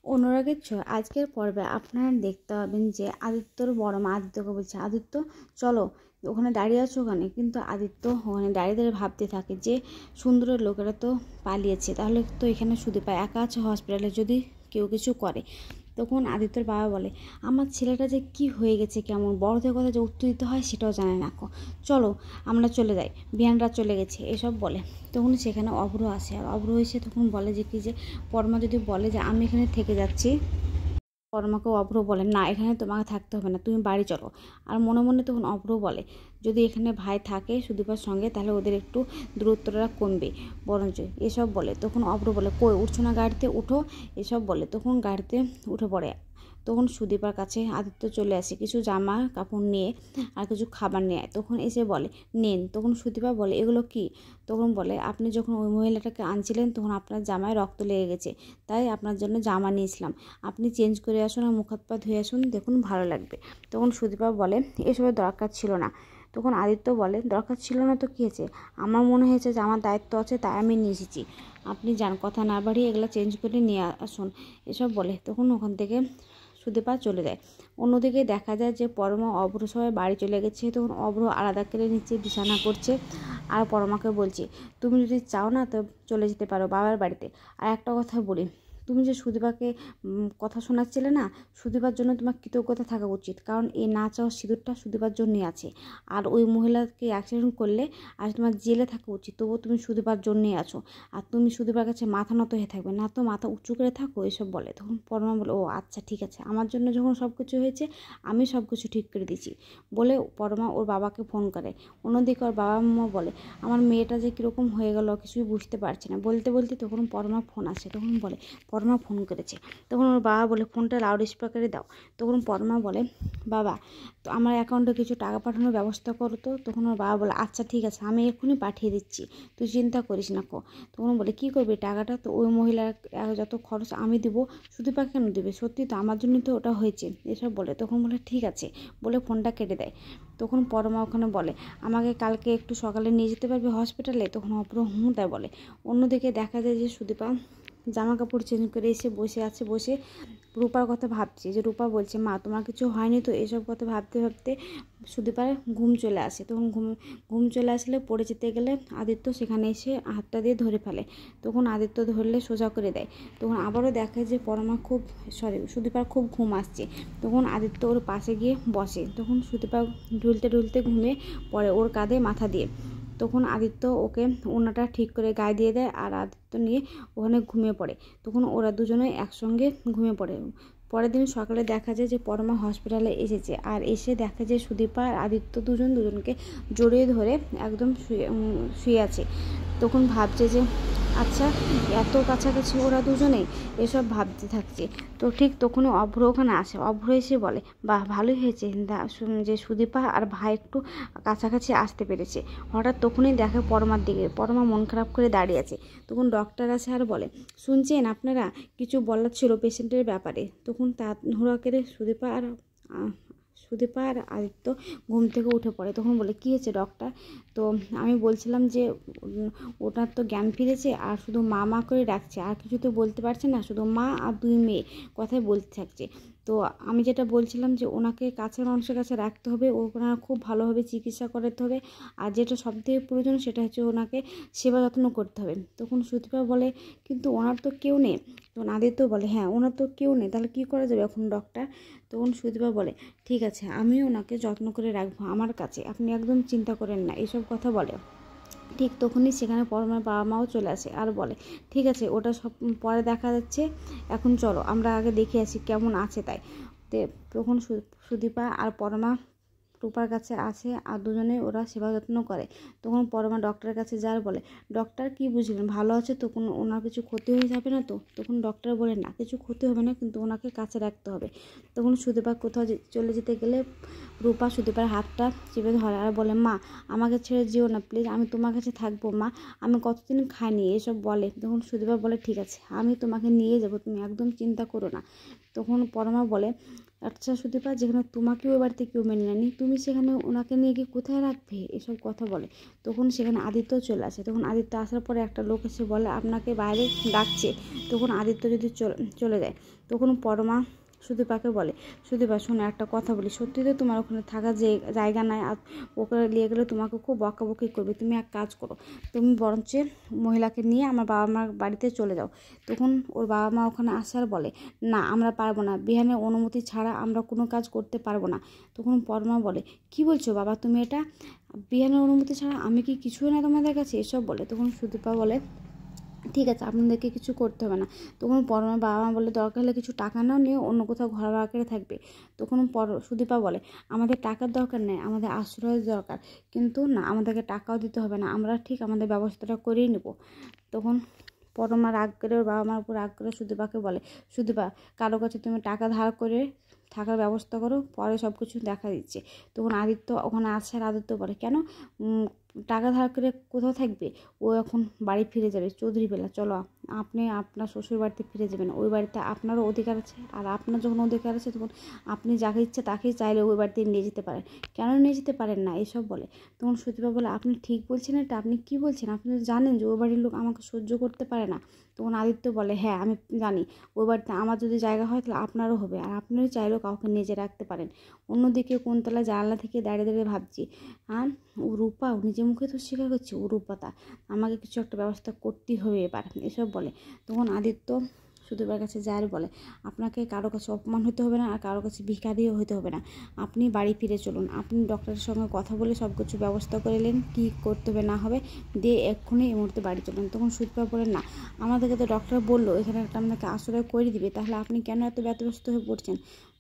অনুরাগের ছোঁয়া আজকের পর্বে আপনারা দেখতে পাবেন যে আদিত্যর বড় মা আদিত্যকে বলছে, আদিত্য চলো, ওখানে দাঁড়িয়ে আছো ওখানে। কিন্তু আদিত্য ওখানে দাঁড়িয়ে দাঁড়িয়ে ভাবতে থাকে যে সুন্দরের লোকেরা তো পালিয়েছে, তাহলে তো এখানে সুদীপা একা আছে হসপিটালে, যদি কেউ কিছু করে। তখন আদিত্যর বাবা বলে, আমার ছেলেটা যে কি হয়ে গেছে, কেমন বড়দের কথা যে উত্তর দিতে হয় সেটাও জানে না। চলো আমরা চলে যাই, বিহানরা চলে গেছে এসব বলে। তখন সেখানে অভ্র আসে, আর অভ্র এসে তখন বলে যে কি যে পরমা যদি বলে যে আমি এখানে থেকে যাচ্ছি, পরমাকে অভ্র বলে না, এখানে তোমাকে থাকতে হবে না, তুমি বাড়ি চলো। আর মনে মনে তখন অভ্র বলে, যদি এখানে ভাই থাকে সুদীপার সঙ্গে তাহলে ওদের একটু দূরত্বটা কমবে বরঞ্চ, এসব বলে। তখন অভ্র বলে, কই উঠছো না গাড়িতে, উঠো, এসব বলে। তখন গাড়িতে উঠে পড়ে। তখন সুদীপার কাছে আদিত্য চলে আসে কিছু জামা কাপড় নিয়ে আর কিছু খাবার নিয়ে। তখন এসে বলে, নেন। তখন সুদীপা বলে, এগুলো কি? তখন বলে, আপনি যখন ওই মহিলাটাকে আনছিলেন তখন আপনার জামায় রক্ত লেগে গেছে, তাই আপনার জন্য জামা নিয়েছিলাম, আপনি চেঞ্জ করে আসুন আর মুখ হাত পা ধুয়ে আসুন, দেখুন ভালো লাগবে। তখন সুদীপা বলে, এসবের দরকার ছিল না। তখন আদিত্য বলে, দরকার ছিল না তো কী হয়েছে, আমার মনে হয়েছে যে আমার দায়িত্ব আছে তাই আমি নিয়ে এসেছি, আপনি যান, কথা না বাড়িয়ে এগুলো চেঞ্জ করে নিয়ে আসুন, এসব বলে। তখন ওখান থেকে সুদীপা চলে যায়। অন্যদিকে দেখা যায় যে পরমা অভ্র সবাই বাড়ি চলে গেছে। তখন অভ্র আলাদা করে নিচে বিছানা করছে আর পরমাকে বলছে, তুমি যদি চাও না তো চলে যেতে পারো বাবার বাড়িতে। আর একটা কথা বলি, তুমি যে সুদীপাকে কথা শোনাচ্ছিলে না, সুদীপার জন্য তোমার কৃতজ্ঞতা থাকা উচিত, কারণ এই না চাওয়া সিঁদুরটা সুদীপার জন্যই আছে। আর ওই মহিলাকে অ্যাক্সিডেন্ট করলে আর তোমার জেলে থাকা উচিত, তবুও তুমি সুদীপার জন্যই আছো। আর তুমি সুদীপার কাছে মাথা নত হয়ে থাকবে না, তো মাথা উঁচু করে থাকো, এসব বলে। তখন পরমা বলে, ও আচ্ছা ঠিক আছে, আমার জন্য যখন সব কিছু হয়েছে আমি সব কিছু ঠিক করে দিচ্ছি বলে পরমা ওর বাবাকে ফোন করে। অন্যদিকে ওর বাবা মা বলে, আমার মেয়েটা যে কীরকম হয়ে গেল কিছুই বুঝতে পারছি না। বলতে বলতে তখন পরমা ফোন আসে। তখন বলে, পরমা ফোন করেছে। তখন ওর বাবা বলে, ফোনটা লাউড স্পিকারে দাও। তখন পরমা বলে, বাবা তো আমার অ্যাকাউন্টে কিছু টাকা পাঠানোর ব্যবস্থা করো তো। তখন ওর বাবা বলে, আচ্ছা ঠিক আছে, আমি এক্ষুনি পাঠিয়ে দিচ্ছি, তুই চিন্তা করিস না। তখন বলে, কী করবি টাকাটা? তো ওই মহিলার যত খরচ আমি দেবো, সুদীপা কেন দেবে? সত্যি তো আমার জন্য তো ওটা হয়েছে, এসব বলে। তখন বলে, ঠিক আছে বলে ফোনটা কেটে দেয়। তখন পরমা ওখানে বলে, আমাকে কালকে একটু সকালে নিয়ে যেতে পারবে হসপিটালে? তখন অপর হুঁ তাই বলে। অন্যদিকে দেখা যায় যে সুদীপা জামা কাপড় চেঞ্জ করে এসে বসে আছে, বসে রূপার কথা ভাবছে, যে রূপা বলছে, মা তোমার কিছু হয়নি তো? এসব কথা ভাবতে ভাবতে সুদীপার ঘুম চলে আসে। তখন ঘুম চলে আসলে পড়ে যেতে গেলে আদিত্য সেখানে এসে হাতটা দিয়ে ধরে ফেলে। তখন আদিত্য ধরলে সোজা করে দেয়। তখন আবারও দেখে যে সুদীপার খুব ঘুম আসছে। তখন আদিত্য ওর পাশে গিয়ে বসে। তখন সুদীপা ঢুলতে ঢুলতে ঘুমিয়ে পড়ে ওর কাঁধে মাথা দিয়ে। তখন আদিত্য ওকে ওড়নাটা ঠিক করে গায়ে দিয়ে দেয় আর আদিত্য নিয়ে ওখানে ঘুমিয়ে পড়ে। তখন ওরা দুজনে একসঙ্গে ঘুমিয়ে পড়ে। পরের দিন সকালে দেখা যায় যে পরমা হসপিটালে এসেছে, আর এসে দেখা যায় সুদীপা আর আদিত্য দুজনকে জড়িয়ে ধরে একদম শুয়ে আছে। তখন ভাবছে যে আচ্ছা, এত কাছাকাছি ওরা দুজনেই, এসব ভাবতে থাকছে। তো ঠিক তখনই অভ্র ওখানে আসে। অভ্র এসে বলে, বাহ ভালোই হয়েছে যে সুদীপা আর ভাই একটু কাছাকাছি আসতে পেরেছে। হঠাৎ তখনই দেখে পরমার দিকে, পরমা মন খারাপ করে দাঁড়িয়ে আছে। তখন ডক্টর আসে আর বলে, শুনছেন আপনারা, কিছু বলার ছিল পেশেন্টের ব্যাপারে। তখন তাড়াহুড়ো করে সুদীপা আর আদিত্য ঘুম থেকে উঠে পড়ে। তখন বলে, কী হয়েছে ডক্টর? তো আমি বলছিলাম যে ওটার তো জ্ঞান ফিরেছে আর শুধু মা মা করে ডাকছে, আর কিছু তো বলতে পারছে না, শুধু মা আর দুই মেয়ে কথাই বলতে থাকছে। তো আমি যেটা বলছিলাম যে ওনাকে কাছের মানুষের কাছে রাখতে হবে, ওনার খুব ভালোভাবে চিকিৎসা করাতে হবে, আর যেটা সবথেকে প্রয়োজন সেটা হচ্ছে ওনাকে সেবা যত্ন করতে হবে। তখন সুদীপা বলে, কিন্তু ওনার তো কেউ নেই। তখন আদিত্য বলে, হ্যাঁ ওনার তো কেউ নেই, তাহলে কী করা যাবে এখন ডক্টর? তখন সুদীপা বলে, ঠিক আছে আমিও ওনাকে যত্ন করে রাখবো আমার কাছে, আপনি একদম চিন্তা করেন না, এইসব কথা বলে। ঠিক তখনই সেখানে পরমার বাবা মাও চলে আসে আর বলে, ঠিক আছে ওটা সব পরে দেখা যাচ্ছে, এখন চলো আমরা আগে দেখে আসি কেমন আছে তাই। তখন সুদীপা আর পরমা রূপার কাছে আসে আর দুজনে ওরা সেবা যত্ন করে। তখন পরমা ডক্টরের কাছে যার বলে, ডক্টর কি বুঝলেন, ভালো আছে তো? কোনো ওনার কিছু ক্ষতি হয়ে যাবে না তো? তখন ডক্টর বলে, না কিছু ক্ষতি হবে না, কিন্তু ওনাকে কাছে রাখতে হবে। তখন সুদীপা কোথাও চলে যেতে গেলে রূপা সুদীপার হাতটা চেপে ধরে আর বলে, মা আমাকে ছেড়ে যেও না প্লিজ, আমি তোমার কাছে থাকবো মা, আমি কতদিন খাইনি, এসব বলে। তখন সুদীপা বলে, ঠিক আছে আমি তোমাকে নিয়ে যাবো, তুমি একদম চিন্তা করো না। তখন পরমা বলে, আচ্ছা সুদীপা, যেখানে তোমাকেও এ বাড়িতে কেউ মেনে নেয়নি, তুমি তুমি সেখানে ওনাকে নিয়ে গিয়ে কোথায় রাখবে, এসব কথা বলে। তখন সেখানে আদিত্য চলে আসে। তখন আদিত্য আসার পরে একটা লোক এসে বলে আপনাকে বাইরে ডাকছে। তখন আদিত্য যদি চলে যায়, তখন পরমা সুদীপাকে বলে, সুদীপা শোনো একটা কথা বলি, সত্যি তো তোমার ওখানে থাকার যে জায়গা নাই, আর ওকে নিয়ে গেলে তোমাকে খুব বকাবকি করবে। তুমি এক কাজ করো, তুমি বরঞ্চ মহিলাকে নিয়ে আমার বাবা মার বাড়িতে চলে যাও। তখন ওর বাবা মা ওখানে আসার বলে, না আমরা পারবো না, বিহানের অনুমতি ছাড়া আমরা কোনো কাজ করতে পারবো না। তখন পরমা বলে, কি বলছো বাবা তুমি এটা, বিহানের অনুমতি ছাড়া আমি কি কিছুই না তোমাদের কাছে, এসব বলে। তখন সুদীপা বলে, ঠিক আছে আপনাদেরকে কিছু করতে হবে না। তখন পরমার বাবা মা বলে, দরকার হলে কিছু টাকা নাও, নিয়ে অন্য কোথাও ঘর ভাড়া করে থাকবে। তখন সুদীপা বলে, আমাদের টাকার দরকার নেই, আমাদের আশ্রয়ের দরকার, কিন্তু না আমাদেরকে টাকাও দিতে হবে না, আমরা ঠিক আমাদের ব্যবস্থাটা করেই নেব। তখন পরমা রাগ করে, ওর বাবা মার উপর রাগ করে সুদীপাকে বলে, সুদীপা কারো কাছে তুমি টাকা ধার করে থাকার ব্যবস্থা করো, পরে সব কিছু দেখা দিচ্ছে। তখন আদিত্য ওখানে আসে, আর আদিত্য বলে, কেন টাকা ধার করে কোথাও থাকবে, ও এখন বাড়ি ফিরে যাবে, চৌধুরী বেলা চলো আপনি আপনার শ্বশুর বাড়িতে ফিরে যাবেন, ওই বাড়িতে আপনারও অধিকার আছে, আর আপনার যখন অধিকার আছে তখন আপনি যাকে ইচ্ছে তাকেই চাইলে ওই বাড়িতে নিয়ে যেতে পারেন, কেন নিয়ে যেতে পারেন না, এসব বলে। তখন সুদীপা বলে, আপনি ঠিক বলছেন এটা, আপনি কি বলছেন, আপনি জানেন যে ওই বাড়ির লোক আমাকে সহ্য করতে পারে না। তখন আদিত্য বলে, হ্যাঁ আমি জানি, ওই বাড়িতে আমার যদি জায়গা হয় তাহলে আপনারও হবে, আর আপনারই চাইলেও কাউকে নিজে রাখতে পারেন। অন্যদিকে কোনতলা জানলা থেকে দাঁড়িয়ে দাঁড়িয়ে ভাবছি, আর ও রূপা নিজে মুখে তো স্বীকার করছে ও রূপাতা, আমাকে কিছু একটা ব্যবস্থা করতেই হবে এবার, এসব বলে। তখন আদিত্য সুদীপার কাছে যায় আর বলে, আপনাকে কারো কাছে অপমান হতে হবে না, আর কারো কাছে ভিখারিও হতে হবে না, আপনি বাড়ি ফিরে চলুন, আপনি ডক্টরের সঙ্গে কথা বলে সব কিছু ব্যবস্থা করে নিন, কী করতে হবে না হবে, দিয়ে এক্ষুনি এই মুহূর্তে বাড়ি চলুন। তখন সুদীপা বলেন, না আমাদেরকে তো ডক্টর বললো এখানে একটা আপনাকে আশ্রয় করে দিবে, তাহলে আপনি কেন এত ব্যতিব্যস্ত হয়ে পড়ছেন।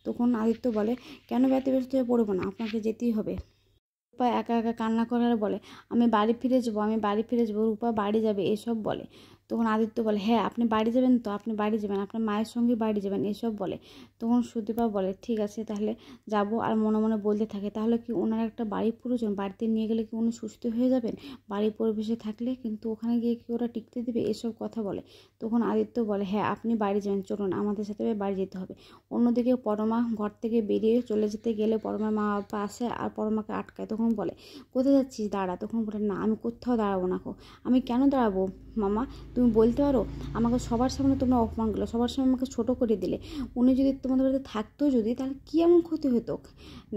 তখন আদিত্য বলে, কেন ব্যতিব্যস্ত হয়ে পড়বো না, আপনাকে যেতেই হবে। রূপা একা একা কান্না করে আর বলে, আমি বাড়ি ফিরে যাবো, আমি বাড়ি ফিরে যাবো, রূপা বাড়ি যাবে, এসব বলে। তখন আদিত্য বলে, হ্যাঁ আপনি বাড়ি যাবেন তো, আপনি বাড়ি যাবেন, আপনার মায়ের সঙ্গে বাড়ি যাবেন, এসব বলে। তখন সুদীপা বলে, ঠিক আছে তাহলে যাব, আর মনে মনে বলতে থাকে, তাহলে কি ওনার একটা বাড়ি প্রয়োজন, বাড়িতে নিয়ে গেলে কি উনি সুস্থ হয়ে যাবেন, বাড়ির পরিবেশে থাকলে, কিন্তু ওখানে গিয়ে কি ওরা টিকতে দেবে, এসব কথা বলে। তখন আদিত্য বলে, হ্যাঁ আপনি বাড়ি যাবেন, চলুন আমাদের সাথে বাড়ি যেতে হবে। অন্যদিকে পরমা ঘর থেকে বেরিয়ে চলে যেতে গেলে পরমার মা বাবা আসে আর পরমাকে আটকায়। তখন বলে, কোথায় যাচ্ছিস, দাঁড়া। তখন বলে, না আমি কোথাও দাঁড়াবো না, আমি কেন দাঁড়াবো মামা, তুমি বলতে পারো, আমাকে সবার সামনে তোমরা অপমান করলে, সবার সামনে আমাকে ছোট করে দিলে, উনি যদি তোমাদের বাড়িতে থাকতো যদি, তাহলে কী এমন ক্ষতি হতো,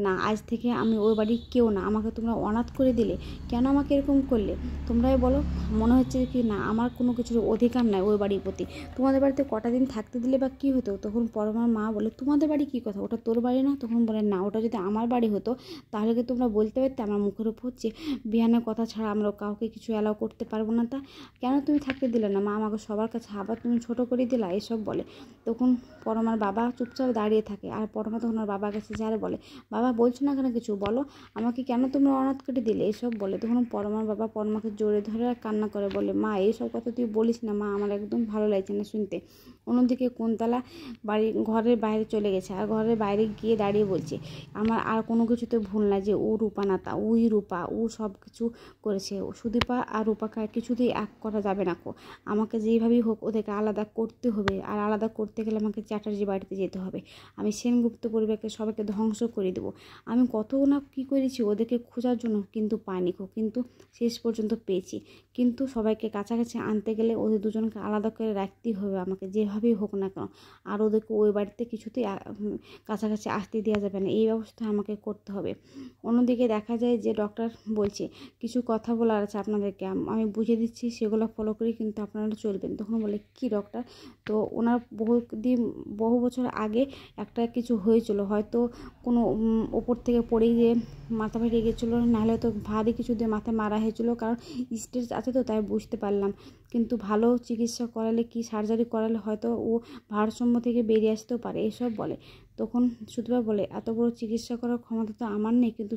না আজ থেকে আমি ওই বাড়ির কেউ না, আমাকে তোমরা অনাথ করে দিলে, কেন আমাকে এরকম করলে, তোমরাই বলো, মনে হচ্ছে কি না আমার কোনো কিছুর অধিকার নাই ওই বাড়ির প্রতি, তোমাদের বাড়িতে কটা দিন থাকতে দিলে বা কী হতো। তখন পরমার মা বলে, তোমাদের বাড়ি কী কথা, ওটা তোর বাড়ি না। তখন বলে, না ওটা যদি আমার বাড়ি হতো তাহলে কি তোমরা বলতে পারতে আমার মুখের উপর যে বিহানের কথা ছাড়া আমরা কাউকে কিছু অ্যালাউ করতে পারবো না, তা কেন তুমি থাকতে দিলে না মা আমাকে সবার কাছে, আবার তুমি ছোট করে দিলা, এসব বলে। তখন পরমার বাবা চুপচাপ দাঁড়িয়ে থাকে, আর পরমা তখন ওর বাবার কাছে যায় বলে, বাবা বলছো না কেন কিছু, বলো আমাকে কেন তোমরা অনাথ করে দিলে, এসব বলে। তখন পরমার বাবা পরমাকে জোরে ধরে আর কান্না করে বলে, মা এইসব কথা তুই বলিস না মা, আমার একদম ভালো লাগছে না শুনতে। অন্যদিকে কোনতলা ঘরের বাইরে চলে গেছে, আর ঘরের বাইরে গিয়ে দাঁড়িয়ে বলছে, আমার আর কোনো কিছুতে ভুল না, যে ও রূপা না, তা ওই রূপা, ও সব কিছু করেছে, সুদীপা আর রূপাকে কিছুতেই এক করা যাবে না, আমাকে যেইভাবেই হোক ওদেরকে আলাদা করতে হবে, আর আলাদা করতে গেলে আমাকে চ্যাটার্জি বাড়িতে যেতে হবে, আমি সেনগুপ্ত পরিবারকে সবাইকে ধ্বংস করে দেবো, আমি কত না কী করেছি ওদেরকে খোঁজার জন্য, কিন্তু পাইনি, কিন্তু শেষ পর্যন্ত পেয়েছি, কিন্তু সবাইকে কাছাকাছি আনতে গেলে ওদের দুজনকে আলাদা করে রাখতেই হবে আমাকে, যেভাবেই হোক না কেন, আর ওদেরকে ওই বাড়িতে কিছুতেই কাছাকাছি আসতে দেওয়া যাবে না, এই ব্যবস্থা আমাকে করতে হবে। অন্যদিকে দেখা যায় যে ডক্টর বলছে, কিছু কথা বলার আছে আপনাদেরকে, আমি বুঝিয়ে দিচ্ছি, সেগুলো ফলো করেই কিন্তু আপনারা চলবেন। তখন বলে, কি ডক্টর, তো ওনার বহু বছর আগে একটা কিছু হয়েছিল, হয়তো কোনো ওপর থেকে পড়েই যে মাথা ফেটে গেছিলো, নাহলে তো ভারী কিছু দিয়ে মাথায় মারা হয়েছিল, কারণ স্টেজ আছে তো তাই বুঝতে পারলাম, কিন্তু ভালো চিকিৎসা করালে কি সার্জারি করালে হয়তো ও ভারসাম্য থেকে বেরিয়ে আসতেও পারে, এসব বলে। তখন সুদীপা বলে, এত বড় চিকিৎসা করার ক্ষমতা তো আমার নেই, কিন্তু